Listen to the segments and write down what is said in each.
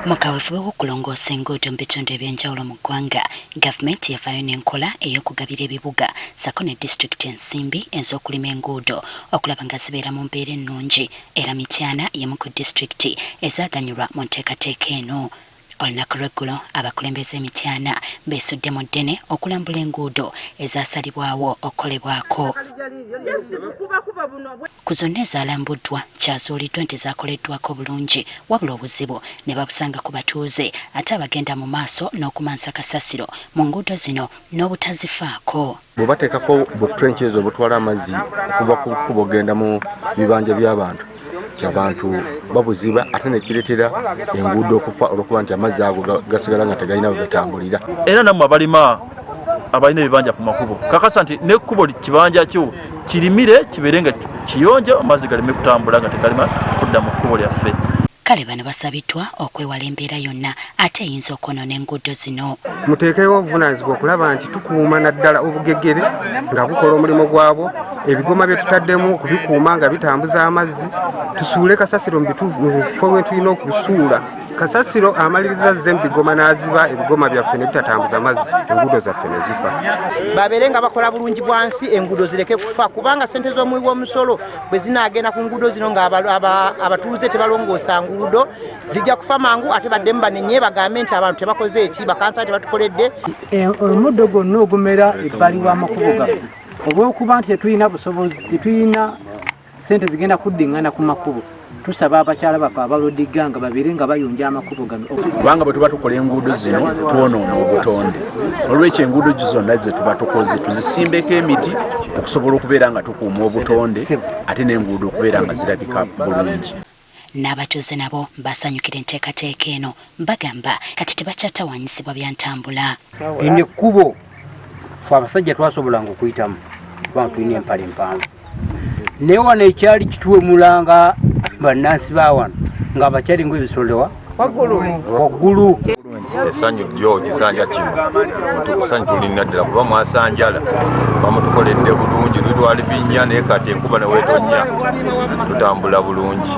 Mukaweefube w'okulongoosa enguudo mu bitundu eby'enjawulo mu ggwanga, gavumenti yafaayo n'enkola ey'okugabira ebibuga sako ne disitulikiti ensimbi ez'okulima enguudo okulaba nga zibeera mu mbeera ennungi era Mityana y'emu ku disitulikiti ezaaganyulwa mu nteekateeka eno. Olunaku lw'eggulo abakulembeze Mityana beesudde mu ddene okulambula enguudo ezaasalibwawo okukolebwako. Ku zonna ezaalambuddwa kyazuuliddwa nti zaakoleddwako bulungi wabula obuzibu ne babusanga ku batuuze ate abagenda mu maaso n'okumansa kasasiro mu nguudo zino n'obutazifaako. Bwe bateekako butrench ezo obutwala amazzi okuva ku kkubo ogenda mu bibanja by'abantu ky'abantu babuziba ate ne kireetera enguudo okufa olw'okuba nti amazzi ago gasigala nga tegalina bwe gatambulira. Era nammwe abalima abalina ebibanja ku makubo kakasa nti n'ekkubo kibanja kyo kirimire kibeere nga kiyonjo amazzi galeme kutambula nga tegalima kudda mu kkubo lyaffe. Kale bano basabiddwa okwewala embeera yonna ate eyinza okwonoona enguudo zino. Muteekewo obuvunaanyizibwa okulaba nti tukuuma naddala obugegere nga bukola omulimu gwabwo, ebigoma bye tutaddemu okubikuuma nga bitambuza amazzi, tusuule kasasiro mu bifo bwe tulina okubisuula. Kasasiro amaliriza zze mu bigoma n'aziba ebigoma byaffe ne bitatambuza amazzi, enguudo zaffe ne zifa. Babeere nga bakola bulungi bwansi enguudo zireke kufa kubanga ssente z'omuwi w'omusolo bwe zinaagenda ku nguudo zino nga abatuuze tebalongoosa nguudo zijja kufa mangu ate baddemu banenye bagambe nti abantu tebakoze eki bakansa tebatukoledde. Omuddo gwonna ogumera ebbali w'amakubo gaffe olw'okuba nti tetulina busobozi tetulina ssente zigenda kuddingana ku makubo tusaba abakyala baffe abalodiga nga babeere nga bayonja amakubo gano. Kubanga bwe tuba tukola enguudo zino twonoona obutonde olw'ekyo enguudo zonna ze tuba tukoze tuzisimbeko emiti okusobola okubeera nga tukuuma obutonde ate n'enguudo okubeera nga zirabika bulungi. N'abatuuze nabo basanyukira enteekateeka eno bagamba kati tebakyatawaanyisibwa bya ntambula. Lino ekkubo ffe abasajja twasobolanga okuyitamu kubanga tulina empale empanvu naye wano ekyali kituwemulanga bannansi ba wano ng'abakyali ng'ebisolowa waggulu. Essanyu lyo kisanja kino tukusanyu tulina ddala kuba mwasanjala bamutukoledde bulungi lutwali binnya naye kati enkuba neweetonnya tutambula bulungi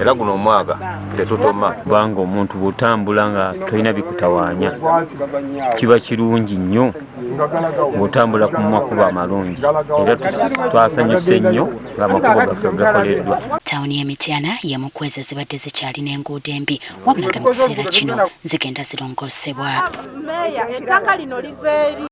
era guno omwaga tetutoma. Kubanga omuntu bw'otambula nga tolina bikutawaanya kiba kirungi nnyo bw'otambula ku makubo amalungi era twasanyuse nnyo ng'amakubo gaffe gakoleddwa. Tawuni y'e Mityana y'emu ku ezo ezibadde zikyalina enguudo embi wabula nga mu kiseera kino zigenda zirongoosebwa. Meya ettaka lino liva eri